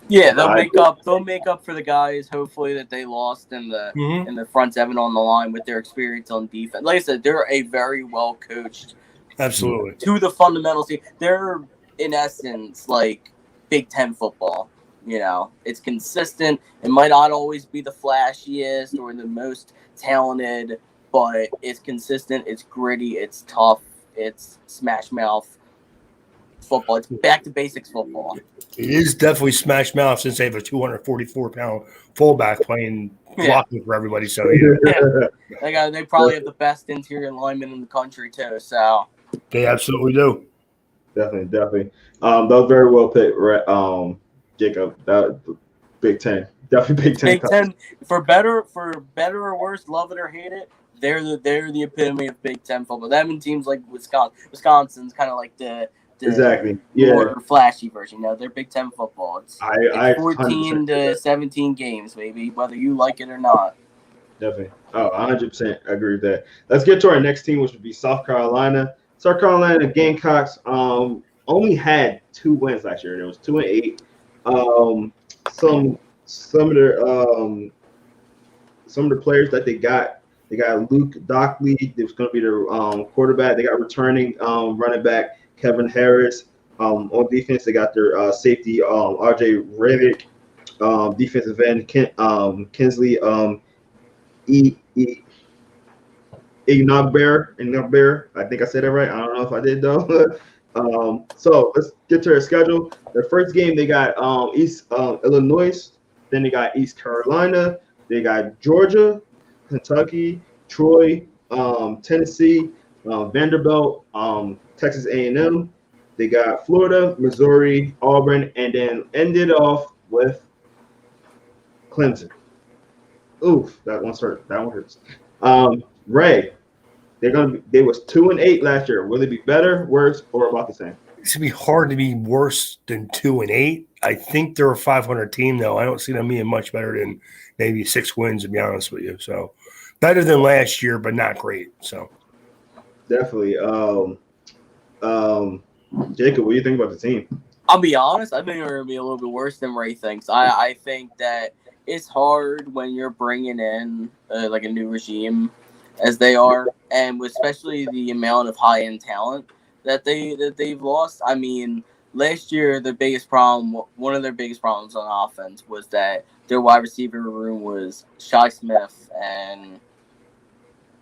Yeah, they'll make up. They'll make up for the guys, hopefully, that they lost in the front 7 on the line with their experience on defense. Like I said, they're a very well coached, absolutely, to the fundamentals team. They're in essence like Big Ten football. It's consistent. It might not always be the flashiest or the most talented, but it's consistent. It's gritty. It's tough. It's smash mouth football. It's back to basics football. It is definitely smash mouth since they have a 244-pound fullback playing blocking for everybody. So they probably have the best interior lineman in the country too. So they absolutely do. Definitely. That was very well picked, Jacob. That Big Ten, definitely Big Ten. Big Ten, for better or worse, love it or hate it, they're the epitome of Big Ten football. Them and teams like Wisconsin's kind of like the exactly more flashy version. They're Big Ten football. It's 14 to 17 games, maybe, whether you like it or not. Definitely. 100% agree with that. Let's get to our next team, which would be South Carolina. South Carolina Gamecocks only had 2 wins last year. It was 2-8. Some of the players that they got Luke Dockley. It was going to be their quarterback. They got returning running back Kevin Harris. On defense, they got their safety RJ Revick. Defensive end Kinsley Ignabear. I think I said that right. I don't know if I did though. So let's get to their schedule. Their first game they got East Illinois, then they got East Carolina, they got Georgia, Kentucky, Troy, Tennessee, Vanderbilt, Texas A&M. They got Florida, Missouri, Auburn, and then ended off with Clemson. Oof, that one hurts. Ray, they was 2-8 last year. Will it be better, worse, or about the same? It's gonna be hard to be worse than 2-8. I think they're a 500 team, though. I don't see them being much better than maybe 6 wins, to be honest with you. So better than last year, but not great. So definitely. Jacob, what do you think about the team? I'll be honest. I think they're gonna be a little bit worse than Ray thinks. I think that it's hard when you're bringing in like a new regime, as they are, and especially the amount of high-end talent that they've lost. I mean, last year one of their biggest problems on offense was that their wide receiver room was Shi Smith and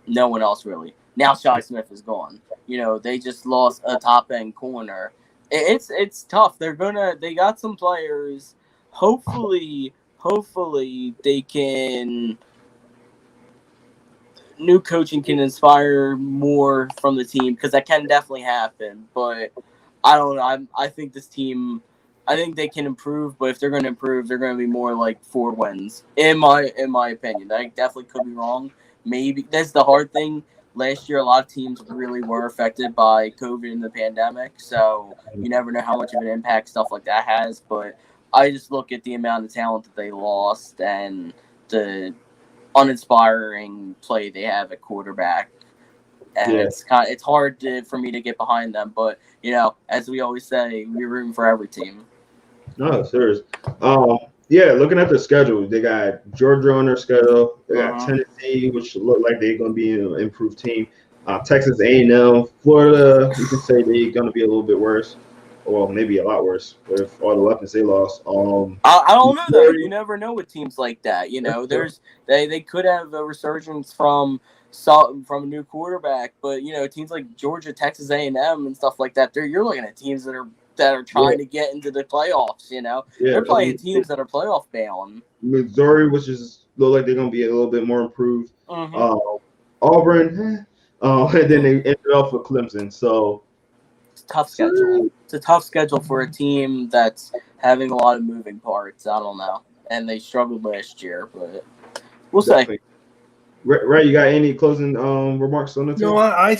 no one else really. Now Shi Smith is gone. They just lost a top-end corner. It's tough. They got some players. Hopefully hopefully they can. New coaching can inspire more from the team because that can definitely happen. But I don't know. I think this team. I think they can improve, but if they're going to improve, they're going to be more like 4 wins, in my opinion. I definitely could be wrong. Maybe that's the hard thing. Last year, a lot of teams really were affected by COVID and the pandemic, so you never know how much of an impact stuff like that has. But I just look at the amount of talent that they lost and the uninspiring play they have at quarterback, and it's hard for me to get behind them. But as we always say, we're rooting for every team. No, serious. Looking at the schedule, they got Georgia on their schedule. They got Tennessee, which look like they're going to be an improved team. Texas A&M, Florida. You can say they're going to be a little bit worse, or maybe a lot worse with all the weapons they lost. I don't know though. You never know with teams like that. They could have a resurgence from a new quarterback, but teams like Georgia, Texas A&M, and stuff like that. You're looking at teams that are trying to get into the playoffs. They're playing teams that are playoff bound. Missouri, which is look like they're going to be a little bit more improved. Auburn, and then they ended off with Clemson. So it's a tough schedule. It's a tough schedule for a team that's having a lot of moving parts. I don't know, and they struggled last year, but we'll see. Right, you got any closing remarks on the team? No, I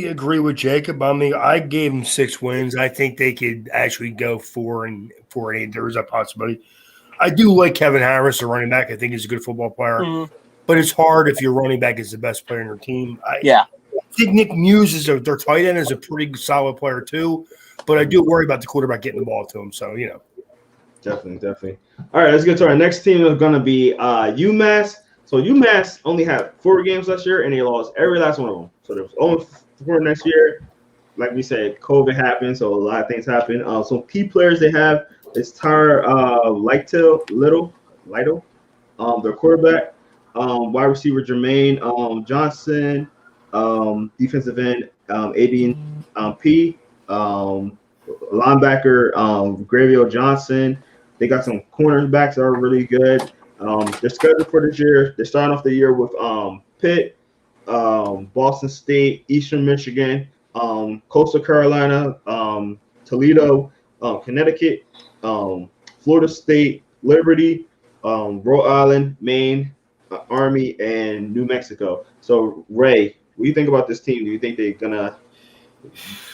agree with Jacob. I mean, I gave them 6 wins. I think they could actually go 4-8. There is a possibility. I do like Kevin Harris, the running back. I think he's a good football player. But it's hard if your running back is the best player in your team. I think Nick Muse their tight end is a pretty solid player too. But I do worry about the quarterback getting the ball to him. So Definitely. All right, let's get to our next team. Is going to be UMass. So UMass only had 4 games last year, and they lost every last one of them. So there's only 4 next year. Like we said, COVID happened, so a lot of things happened. Some key players they have is Tyler Lytle, their quarterback, wide receiver Jermaine Johnson, defensive end Aiden P, linebacker Gravio Johnson. They got some cornerbacks that are really good. They're scheduled for this year. They're starting off the year with Pitt, Boston State, Eastern Michigan, Coastal Carolina, Toledo, Connecticut, Florida State, Liberty, Rhode Island, Maine, Army, and New Mexico. So, Ray, what do you think about this team? Do you think they're going to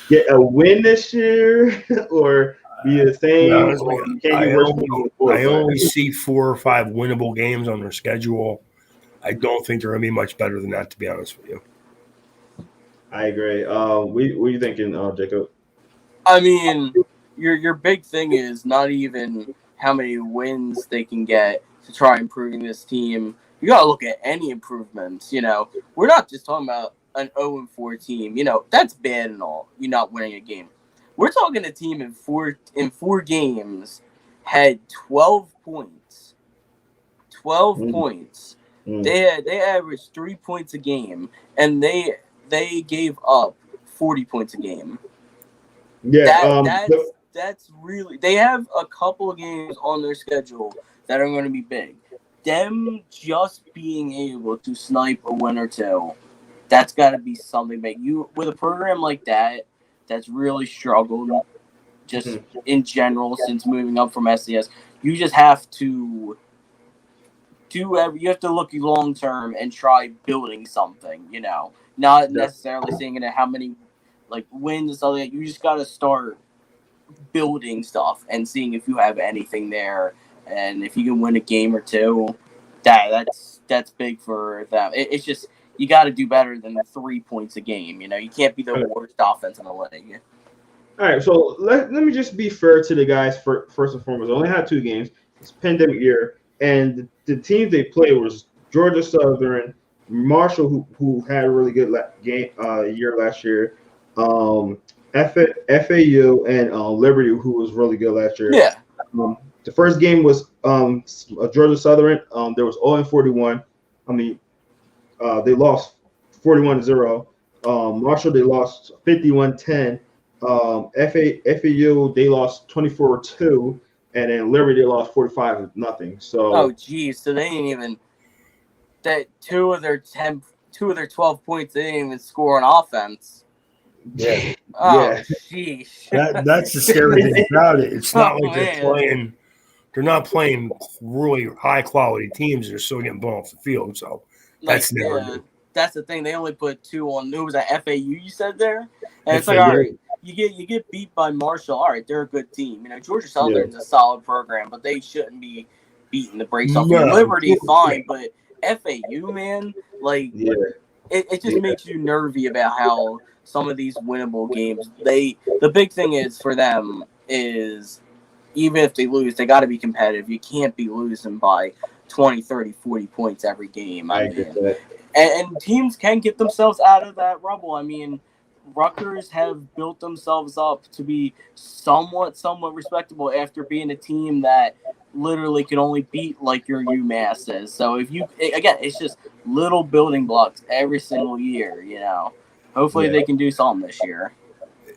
get a win this year or be the same? I only see 4 or 5 winnable games on their schedule. I don't think they're going to be much better than that, to be honest with you. I agree. What are you thinking, Jacob? I mean, your big thing is not even how many wins they can get to try improving this team. You got to look at any improvements. We're not just talking about an 0-4 team. That's bad and all. You're not winning a game. We're talking a team in four games had 12 points. 12 points. They averaged 3 points a game, and they gave up 40 points a game. Yeah, that's really. They have a couple of games on their schedule that are going to be big. Them just being able to snipe a win or two, that's got to be something that with a program like that. That's really struggled just in general since moving up from SDS. You just have to look long term and try building something, not necessarily seeing how many wins and stuff like that. You just got to start building stuff and seeing if you have anything there, and if you can win a game or two, that's big for them. It's just you got to do better than 3 points a game. You can't be the worst offense in the league. All right, so let me just be fair to the guys first and foremost. They only had 2 games. It's pandemic year, and the teams they played was Georgia Southern, Marshall, who had a really good year last year, FAU, and Liberty, who was really good last year. Yeah. The first game was Georgia Southern. There was 0-41. I mean, they lost 41-0. Marshall, they lost 51-10. FAU, they lost 24-2. and then Liberty lost 45-0. Oh, So geez. So they ain't even that two of their 12 points. They didn't even score on offense. Yeah, Oh, yeah, sheesh. that's the scary thing about it. It's not Oh, like man. they're not playing really high quality teams. They're still getting blown off the field. So Like, that's never yeah, that's the thing. They only put 2 on. Who was that? FAU you said there, and it's like, all FAU. right, you get beat by Marshall. All right, they're a good team. You know, Georgia yeah, Southern's a solid program, but they shouldn't be beating the brakes off you. No, Liberty, fine, but FAU, man, like yeah, it just yeah. makes you nervy about how some of these winnable games. The big thing is for them is even if they lose, they got to be competitive. You can't be losing by 20, 30, 40 points every game. I I agree with mean, that. and teams can get themselves out of that rubble. I mean, Rutgers have built themselves up to be somewhat respectable after being a team that literally can only beat like your UMasses. So if you again, it's just little building blocks every single year. You know, hopefully Yeah, they can do something this year.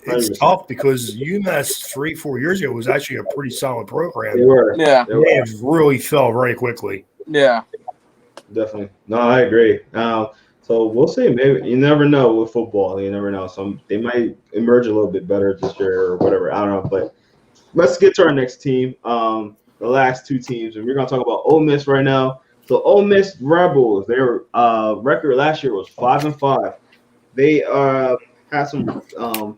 it's 100%. tough because UMass 3-4 years ago was actually a pretty solid They program. were. Yeah, They were. They have really fell very quickly. yeah. Definitely. No, I agree. So we'll see. Maybe you never know with football. You never know. They might emerge a little bit better this year or whatever. I don't know. But let's get to our next team. The last two teams, and we're gonna talk about Ole Miss right now. So Ole Miss Rebels, their record last year was 5-5. They have some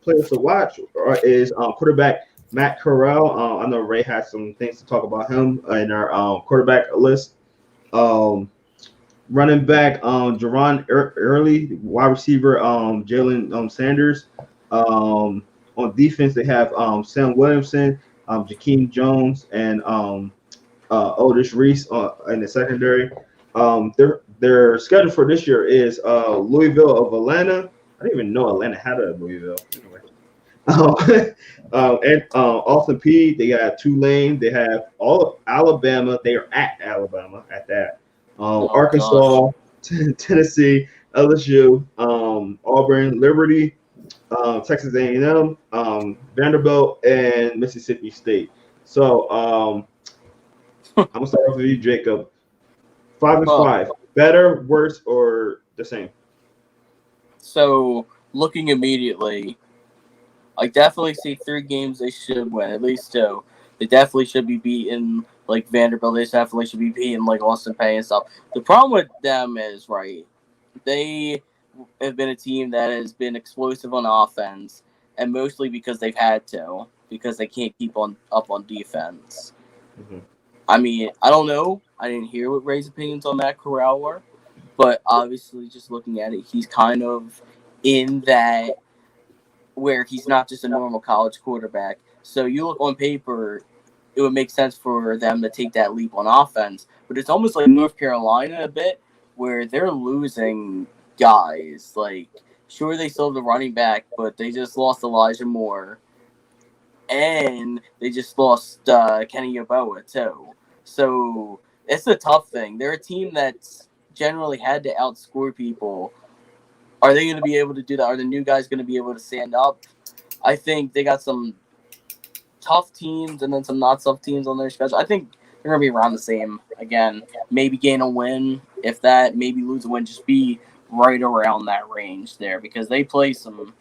players to watch. Is quarterback Matt Corral. I know Ray has some things to talk about him in our quarterback list. Um, Running back Jerron Early, wide receiver Jalen Sanders. On defense, they have Sam Williamson, Jakeem Jones, and Otis Reese in the secondary. Their schedule for this year is Louisville of Atlanta. I didn't even know Atlanta had a Louisville. Anyway. And Austin P. They got Tulane. They have all of Alabama. They are at Alabama at that. Oh gosh. Arkansas, Tennessee, LSU, Auburn, Liberty, Texas A&M, Vanderbilt, and Mississippi State. So I'm gonna start off with you, Jacob. 5-5. Better, worse, or the same? So looking immediately, I definitely see 3 games they should win, at least 2. They definitely should be beating like Vanderbilt. They definitely should be beating like Austin Peay and stuff. The problem with them is right. They have been a team that has been explosive on offense, and mostly because they've had to, because they can't keep on up on defense. Mm-hmm. I mean, I don't know. I didn't hear what Ray's opinions on Matt Corral were, but obviously, just looking at it, he's kind of in that where he's not just a normal college quarterback. So you look on paper, it would make sense for them to take that leap on offense, but it's almost like North Carolina a bit, where they're losing guys. Like, sure, they still have the running back, but they just lost Elijah Moore, and they just lost Kenny Yeboah too. So it's a tough thing. They're a team that's generally had to outscore people. Are they going to be able to do that? Are the new guys going to be able to stand up? I think they got some tough teams and then some not tough teams on their schedule. I think they're going to be around the same again. Maybe gain a win, if that. Maybe lose a win. Just be right around that range there because they play some.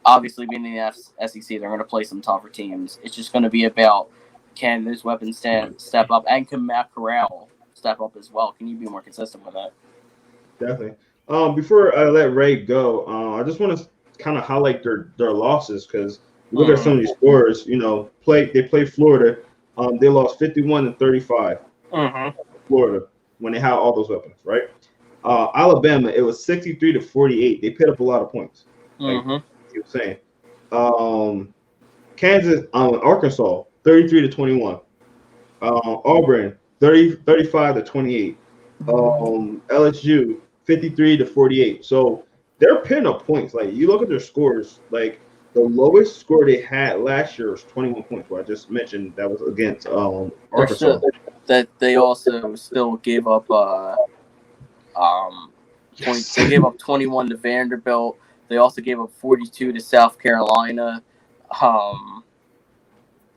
Obviously, being in the SEC, they're going to play some tougher teams. It's just going to be about can those weapons step up and can Matt Corral step up as well? Can you be more consistent with that? Definitely. Before I let Ray go, I just want to kind of highlight their losses because you look at some of these scores. You know, they played Florida. They lost 51-35. Florida when they had all those weapons, right? Alabama, it was 63-48. They put up a lot of points. Like you were saying. Kansas, Arkansas, 33-21. Auburn, 35-28. LSU, 53-48. So they're putting up points. Like you look at their scores, like the lowest score they had last year was 21 points. What I just mentioned that was against Arkansas. That they also still gave up points. They gave up 21 to Vanderbilt. They also gave up 42 to South Carolina.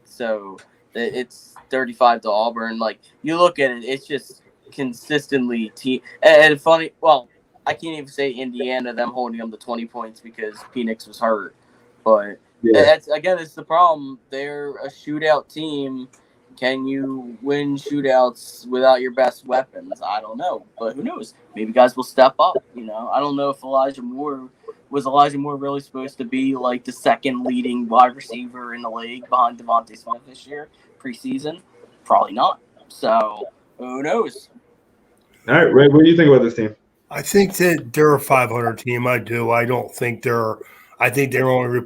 So It's 35 to Auburn. Like, you look at it, it's just consistently team. And funny, well, I can't even say Indiana, them holding them to 20 points because Phoenix was hurt. But that's the problem. They're a shootout team. Can you win shootouts without your best weapons? I don't know, but who knows? Maybe guys will step up. I don't know if Elijah Moore really supposed to be like the second leading wide receiver in the league behind Devontae Smith this year preseason. Probably not. So who knows? All right, Ray, what do you think about this team? I think that they're a 500 team. I do. I don't think they're. I think they're only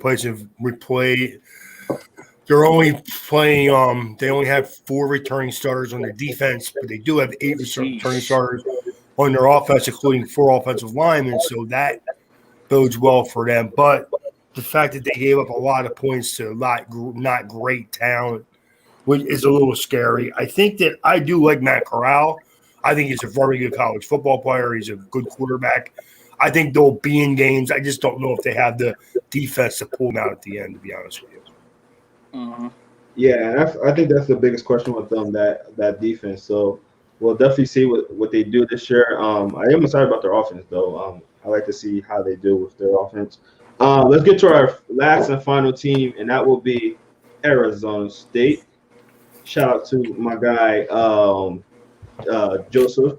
They're only playing. They only have 4 returning starters on their defense, but they do have 8 returning starters on their offense, including 4 offensive linemen. So that bodes well for them. But the fact that they gave up a lot of points to not great talent, which is a little scary. I think that I do like Matt Corral. I think he's a very good college football player. He's a good quarterback. I think they'll be in games. I just don't know if they have the defense to pull them out at the end, to be honest with you. Mm-hmm. Yeah, I think that's the biggest question with them, that defense. So we'll definitely see what they do this year. I am excited about their offense, though. I like to see how they do with their offense. Let's get to our last and final team, and that will be Arizona State. Shout out to my guy Joseph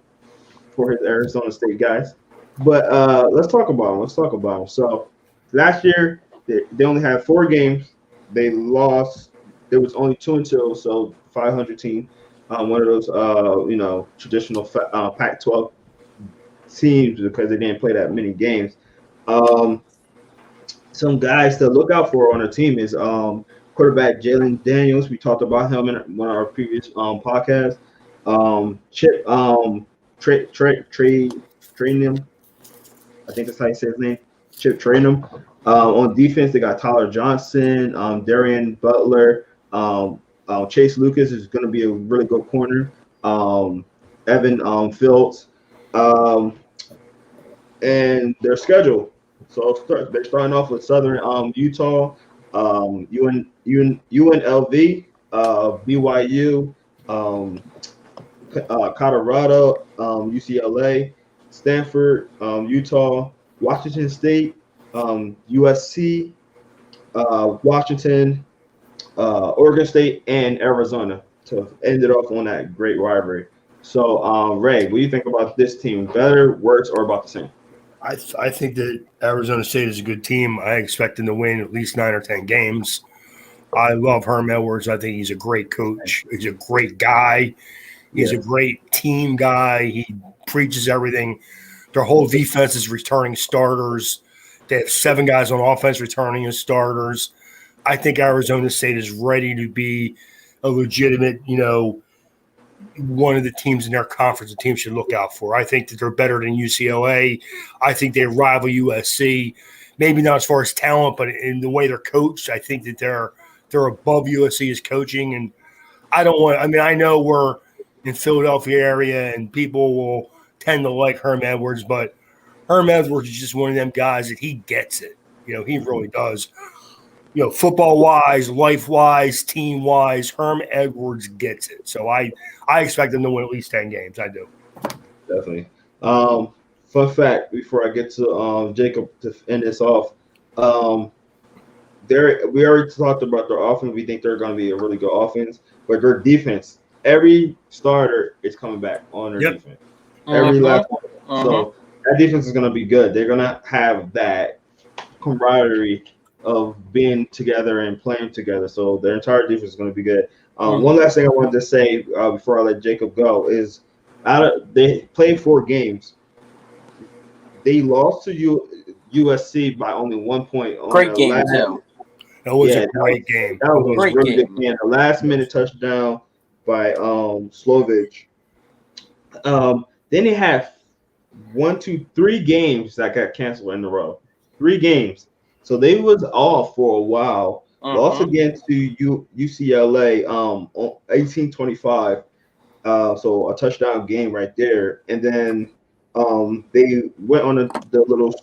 for his Arizona State guys. But let's talk about them. So last year they only had 4 games. They lost. There was only 2-2, so 500 team. One of those, traditional Pac-12 teams because they didn't play that many games. Some guys to look out for on the team is quarterback Jalen Daniels. We talked about him in one of our previous podcasts. Chip Trainum. I think that's how you say his name. Chip Trainum. On defense, they got Tyler Johnson, Darian Butler, Chase Lucas is going to be a really good corner. Evan Fields, and their schedule. So they're starting off with Southern Utah, UNLV, BYU, Colorado, UCLA, Stanford, Utah, Washington State, USC, Washington, Oregon State, and Arizona to end it off on that great rivalry. So, Ray, what do you think about this team? Better, worse, or about the same? I think that Arizona State is a good team. I expect them to win at least 9 or 10 games. I love Herm Edwards. I think he's a great coach. He's a great guy. He's a great team guy. He preaches everything. Their whole defense is returning starters. They have 7 guys on offense returning as starters. I think Arizona State is ready to be a legitimate, one of the teams in their conference the team should look out for. I think that they're better than UCLA. I think they rival USC. Maybe not as far as talent, but in the way they're coached, I think that they're above USC's coaching. And I know we're in Philadelphia area and people will tend to like Herm Edwards, but Herm Edwards is just one of them guys that he gets it. He really does. Football-wise, life-wise, team-wise, Herm Edwards gets it. So I expect them to win at least 10 games. I do. Definitely. Fun fact, before I get to Jacob to end this off, we already talked about their offense. We think they're going to be a really good offense, but their defense, every starter is coming back on their defense. Every last one. So that defense is going to be good. They're going to have that camaraderie of being together and playing together. So their entire defense is going to be good. One last thing I wanted to say before I let Jacob go is they played 4 games. They lost to USC by only 1 point. Great game, too. That was a great game. That was a really good game. A last-minute touchdown by Slovich. Then they have 3 games that got canceled in a row. 3 games. So they was off for a while. Lost against UCLA 18-25. So a touchdown game right there. And then they went on the little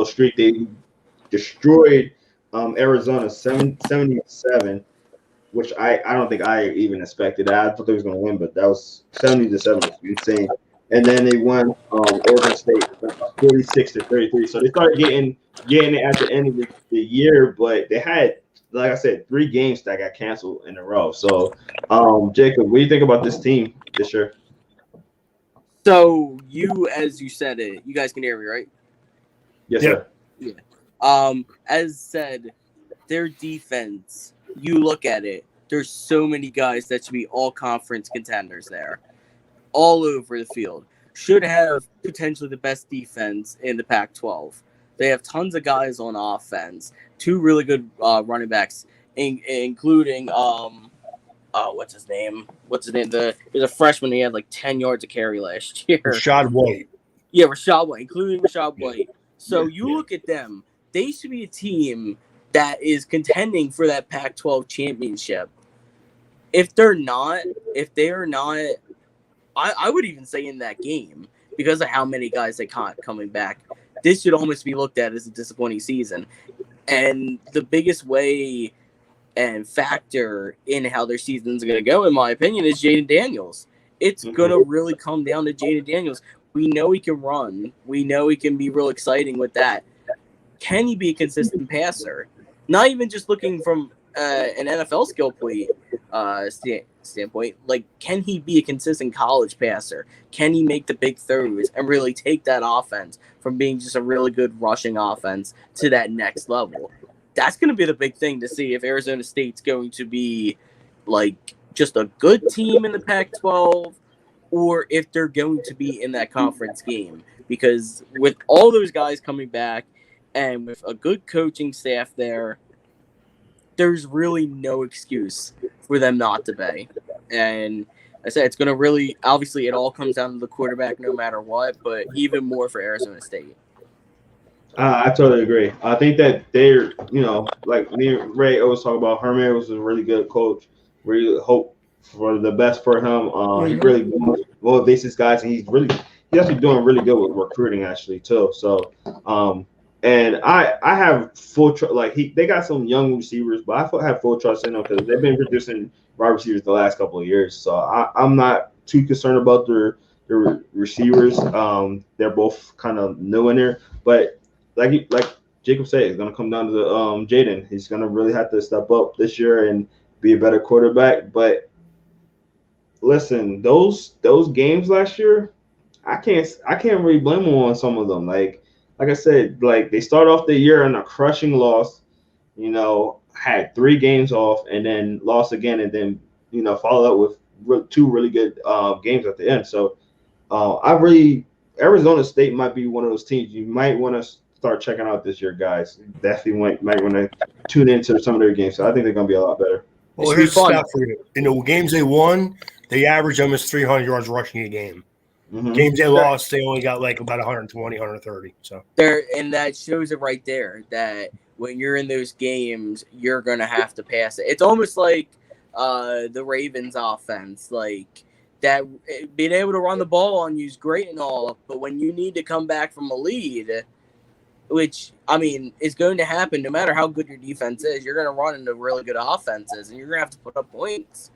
streak. They destroyed Arizona 77. which I don't think I even expected. I thought they was going to win, but that was 70-7, insane. And then they won Oregon State 46-33. So they started getting it at the end of the year, but they had, like I said, 3 games that got canceled in a row. So, Jacob, what do you think about this team this year? So as you said it, you guys can hear me, right? Yes, Yeah. sir. Yeah. As said, their defense, you look at it, there's so many guys that should be all conference contenders there, all over the field. Should have potentially the best defense in the Pac-12. They have tons of guys on offense, 2 really good running backs, including what's his name? There's a freshman. He had like 10 yards of carry last year. Rashad White. Yeah, Rashad White, including Rashad White. So you look at them; they should be a team that is contending for that Pac-12 championship. If they are not, I would even say in that game, because of how many guys they caught coming back, this should almost be looked at as a disappointing season. And the biggest way and factor in how their season's going to go, in my opinion, is Jaden Daniels. It's going to really come down to Jaden Daniels. We know he can run. We know he can be real exciting with that. Can he be a consistent passer? Not even just looking from an NFL skill point standpoint. Like, can he be a consistent college passer? Can he make the big throws and really take that offense from being just a really good rushing offense to that next level? That's going to be the big thing to see if Arizona State's going to be like just a good team in the Pac-12 or if they're going to be in that conference game. Because with all those guys coming back and with a good coaching staff there, there's really no excuse for them not to be. And I said it's going to really, obviously, it all comes down to the quarterback no matter what, but even more for Arizona State. I totally agree. I think that they're, like me and Ray always talk about, Herman was a really good coach. We hope for the best for him. He really motivates his guys, and he's actually doing really good with recruiting actually too. So, and I have full trust. Like they got some young receivers, but I have full trust in them because they've been producing wide receivers the last couple of years. So I'm not too concerned about their receivers. They're both kind of new in there, but like Jacob said, it's gonna come down to the Jaden. He's gonna really have to step up this year and be a better quarterback. But listen, those games last year, I can't really blame them on some of them. Like I said, like they start off the year in a crushing loss, had 3 games off and then lost again, and then followed up with 2 really good games at the end. So Arizona State might be one of those teams you might want to start checking out this year, guys. Definitely might want to tune into some of their games. So I think they're going to be a lot better. Well, here's the stat for you. In the games they won, they averaged almost 300 yards rushing a game. Mm-hmm. Games they lost, they only got like about 120, 130. So and that shows it right there that when you're in those games, you're going to have to pass it. It's almost like the Ravens offense, like that being able to run the ball on you is great and all, but when you need to come back from a lead, which, I mean, is going to happen no matter how good your defense is. You're going to run into really good offenses, and you're going to have to put up points.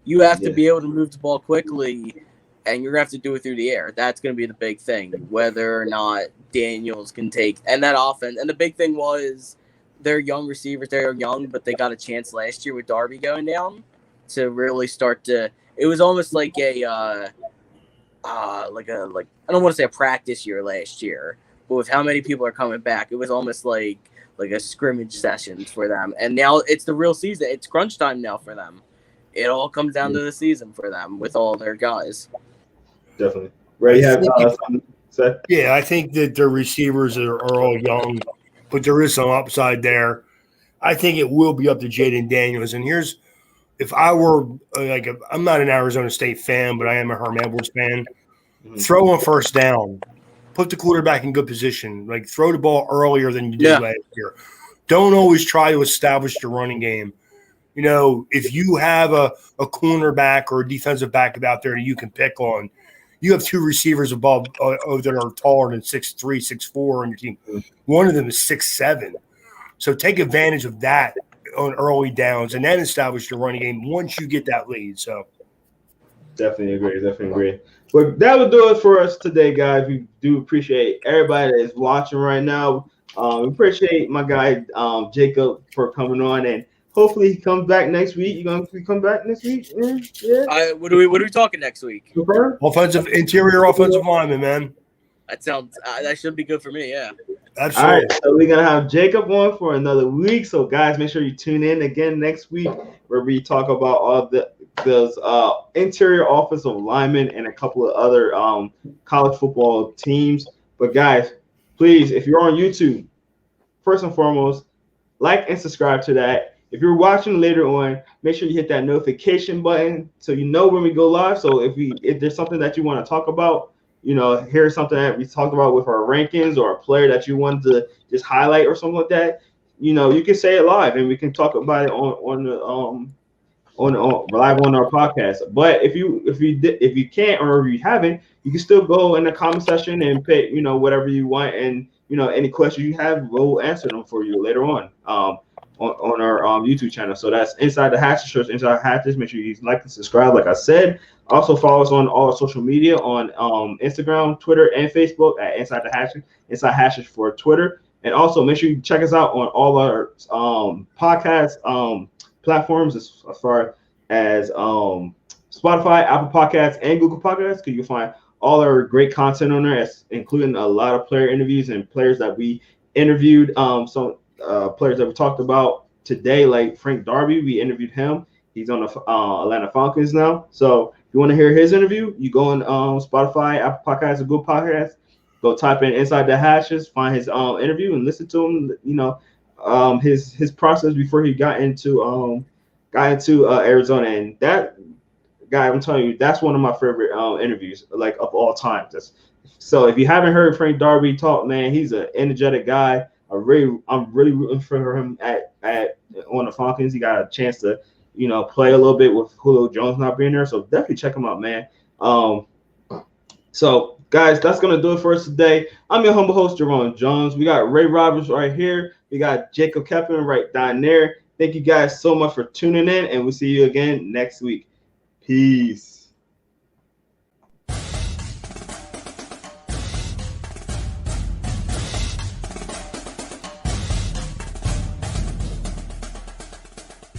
You have to be able to move the ball quickly, and you're going to have to do it through the air. That's going to be the big thing, whether or not Daniels can take. And that offense, and the big thing was they're young receivers. They're young, but they got a chance last year with Darby going down to really start to – it was almost like I don't want to say a practice year last year. But with how many people are coming back, it was almost like a scrimmage session for them. And now it's the real season. It's crunch time now for them. It all comes down to the season for them with all their guys. Definitely. Ray, yeah, I think that their receivers are all young, but there is some upside there. I think it will be up to Jaden Daniels. And if I were I'm not an Arizona State fan, but I am a Herm Edwards fan. Mm-hmm. Throw on first down. Put the quarterback in good position. Like, throw the ball earlier than you did last year. Don't always try to establish the running game. If you have a cornerback or a defensive back out there that you can pick on, you have 2 receivers above that are taller than 6'3", 6'4" on your team. One of them is 6'7". So take advantage of that on early downs and then establish the running game once you get that lead. So Definitely agree. But that would do it for us today, guys. We do appreciate everybody that is watching right now. We appreciate my guy Jacob for coming on, and hopefully he comes back next week. You gonna come back next week? Yeah. What are we talking next week? interior offensive lineman, man. That sounds that should be good for me. Yeah. Absolutely. All right, so we're gonna have Jacob on for another week. So guys, make sure you tune in again next week where we talk about all those interior offensive linemen and a couple of other college football teams. But guys, please, if you're on YouTube, first and foremost, like and subscribe to that. If you're watching later on, make sure you hit that notification button so you know when we go live. So if there's something that you want to talk about, here's something that we talked about with our rankings or a player that you wanted to just highlight or something like that, you can say it live and we can talk about it on live on our podcast. But if you can't or if you haven't, you can still go in the comment section and pick whatever you want, and any questions you have, we'll answer them for you later on our YouTube channel. So that's Inside the Hatches, shirts Inside Hatches. Make sure you like and subscribe, like I said. Also follow us on all our social media on Instagram, Twitter, and Facebook at Inside the Hatches. Inside Hatches for Twitter, and also make sure you check us out on all our podcast platforms as far as Spotify, Apple Podcasts, and Google Podcasts, because you can find all our great content on there, including a lot of player interviews and players that we interviewed. Some players that we talked about today, like Frank Darby, we interviewed him. He's on the Atlanta Falcons now. So if you want to hear his interview, you go on Spotify, Apple Podcasts, or Google Podcasts. Go type in Inside the Hatches, find his interview, and listen to him. His process before he got into Arizona, and that guy, I'm telling you, that's one of my favorite interviews, like of all time. So if you haven't heard Frank Darby talk, man, he's an energetic guy. I'm really rooting for him on the Falcons. He got a chance to play a little bit with Julio Jones not being there, so definitely check him out, man. So guys, that's gonna do it for us today. I'm your humble host, Jerome Jones. We got Ray Roberts right here. We got Jacob Kepin right down there. Thank you guys so much for tuning in, and we'll see you again next week. Peace.